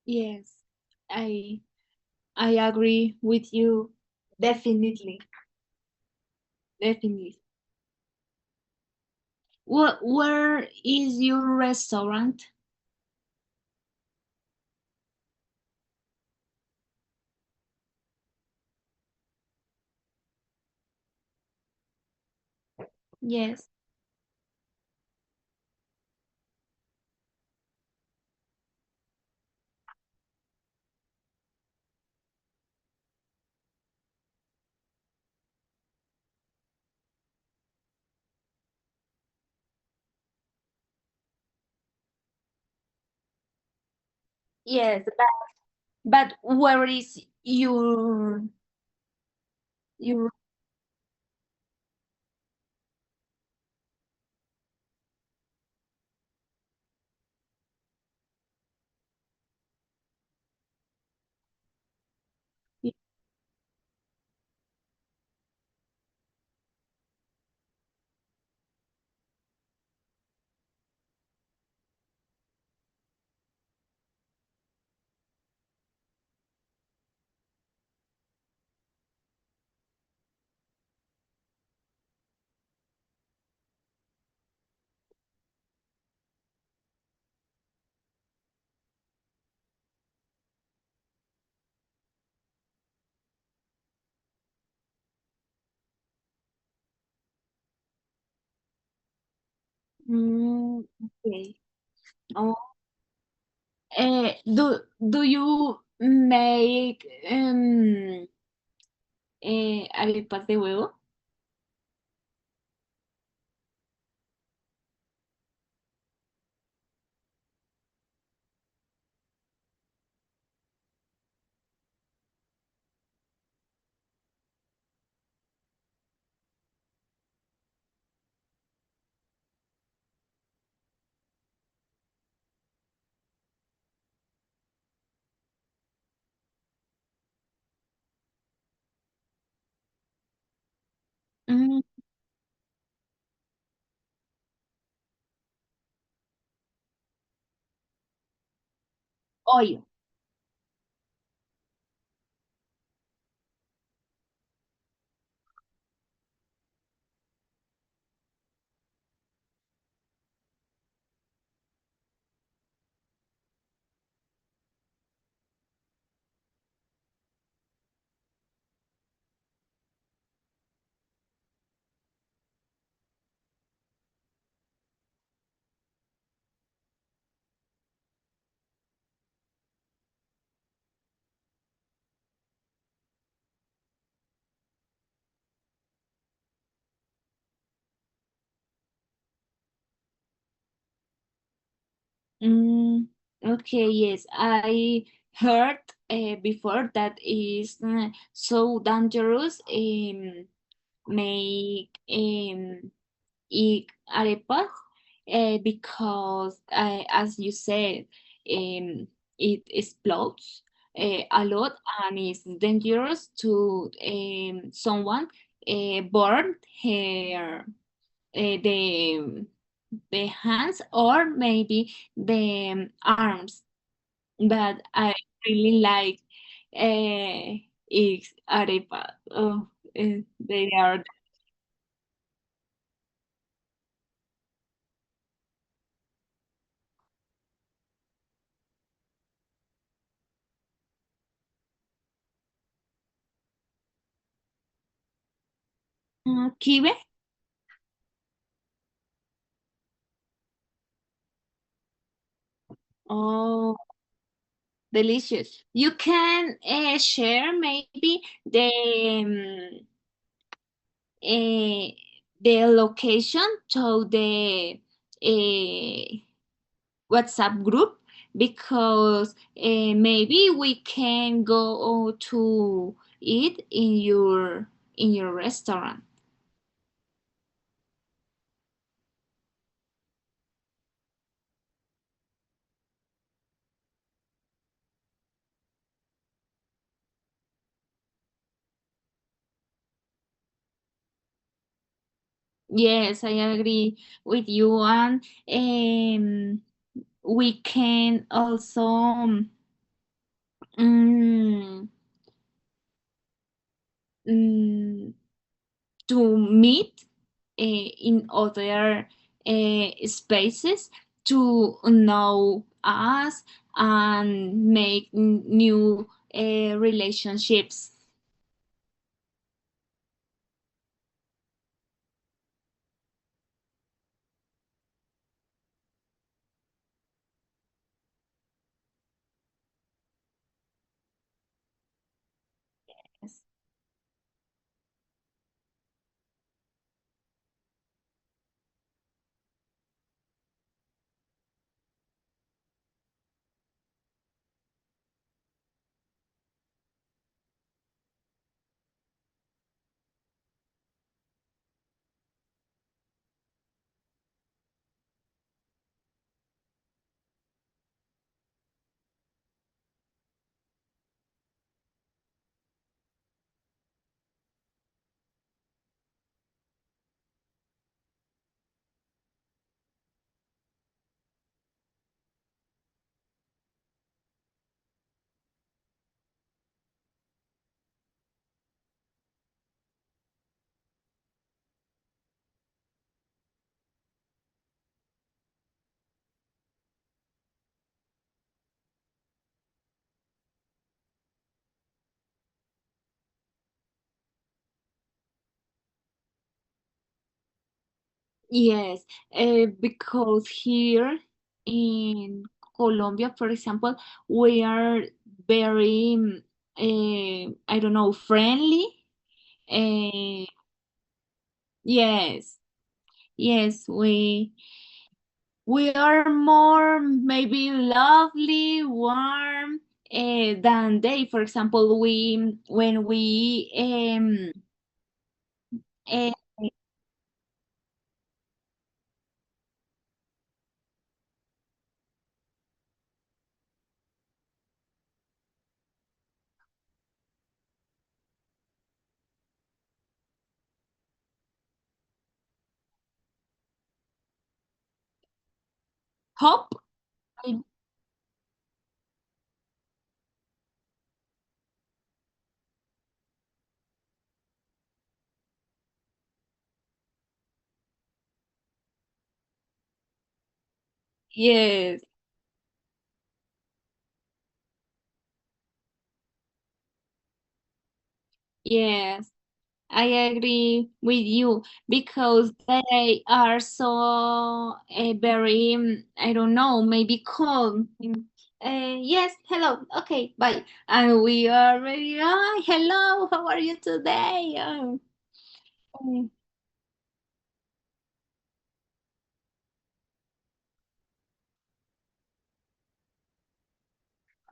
Speaker 9: Yes, I I agree with you. Definitely, definitely. Where is your restaurant? Yes. Yes, but where is your okay. Oh, do you make arepas de huevo? oil. Mm, okay, yes, I heard before that is so dangerous. Make eat arepas because, as you said, it explodes a lot and it's dangerous to someone burn her the hands or maybe the arms. But I really like eggs arepa. Oh, they are kibe. Oh, delicious. You can share maybe uh, the location to the uh, WhatsApp group because maybe we can go to eat in your restaurant. Yes, I agree with you, and we can also mm, mm, to meet in other spaces to know us and make new relationships. Yes. Yes, because here in Colombia, for example, we are very, I don't know, friendly. Uh, yes, yes, we are more maybe lovely, warm than they. For example, we when we uh, hop. Yes. Yes. I agree with you because they are so very, I don't know, maybe calm. Yes, hello. Okay, bye. And we are very, hello, how are you today? Uh,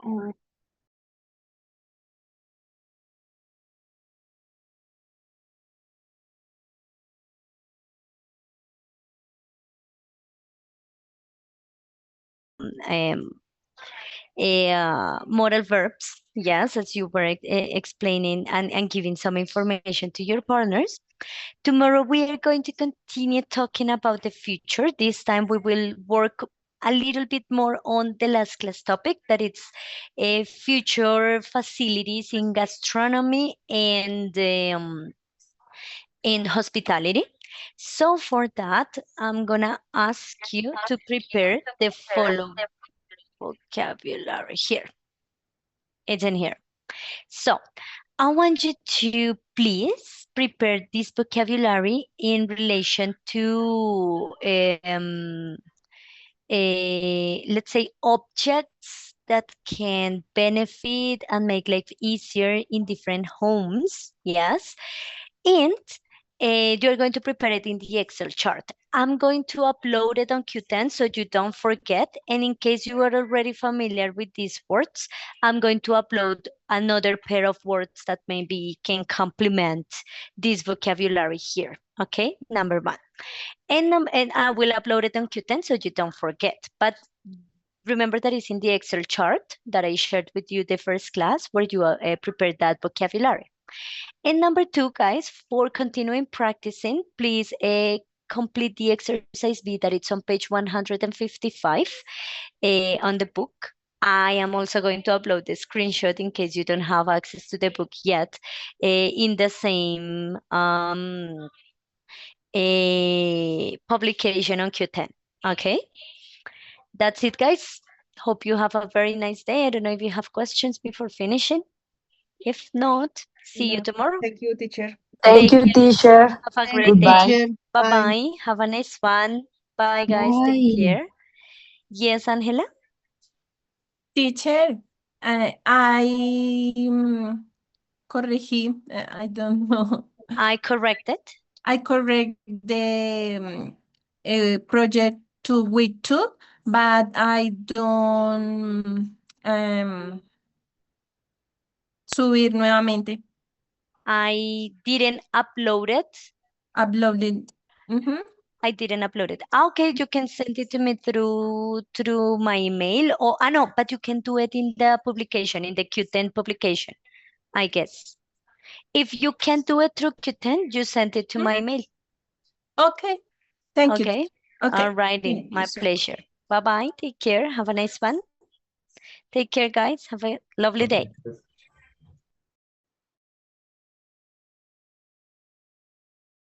Speaker 9: uh, um, Modal verbs, yes, as you were explaining and giving some information to your partners. Tomorrow we are going to continue talking about the future. This time we will work a little bit more on the last class topic, that it's future facilities in gastronomy and in hospitality. So for that, I'm gonna ask you to prepare the following vocabulary here. It's in here. So I want you to please prepare this vocabulary in relation to, let's say, objects that can benefit and make life easier in different homes. Yes. And you're going to prepare it in the Excel chart. I'm going to upload it on Q10 so you don't forget. And in case you are already familiar with these words, I'm going to upload another pair of words that maybe can complement this vocabulary here. Okay, number one. And I will upload it on Q10 so you don't forget. But remember that it's in the Excel chart that I shared with you the first class where you prepared that vocabulary. And number two, guys, for continuing practicing, please complete the exercise B that it's on page 155 on the book. I am also going to upload the screenshot in case you don't have access to the book yet in the same publication on Q10. Okay, that's it, guys. Hope you have a very nice day. I don't know if you have questions before finishing. If not, see you
Speaker 4: No.
Speaker 2: tomorrow.
Speaker 4: Thank you, teacher.
Speaker 5: Thank you, teacher.
Speaker 2: Have a
Speaker 8: Thank you,
Speaker 2: great day.
Speaker 5: Goodbye.
Speaker 8: teacher. Bye.
Speaker 2: Bye-bye. Have a nice one. Bye, guys. Take
Speaker 6: Bye.
Speaker 2: care. Yes, Angela?
Speaker 4: Teacher, I corregí, I don't know.
Speaker 2: I corrected.
Speaker 4: I correct the project to with two, but I don't subir nuevamente.
Speaker 2: I didn't upload it.
Speaker 4: Uploaded. Mhm.
Speaker 2: I didn't upload it. Okay, you can send it to me through my email. Or no, but you can do it in the publication, in the Q10 publication, I guess. If you can't do it through Q10, you send it to my email.
Speaker 4: Okay. Thank you.
Speaker 2: Okay.
Speaker 4: Okay.
Speaker 2: Alrighty.
Speaker 4: Thank
Speaker 2: My
Speaker 4: you, sir.
Speaker 2: pleasure. Bye-bye. Take care. Have a nice one. Take care, guys. Have a lovely day.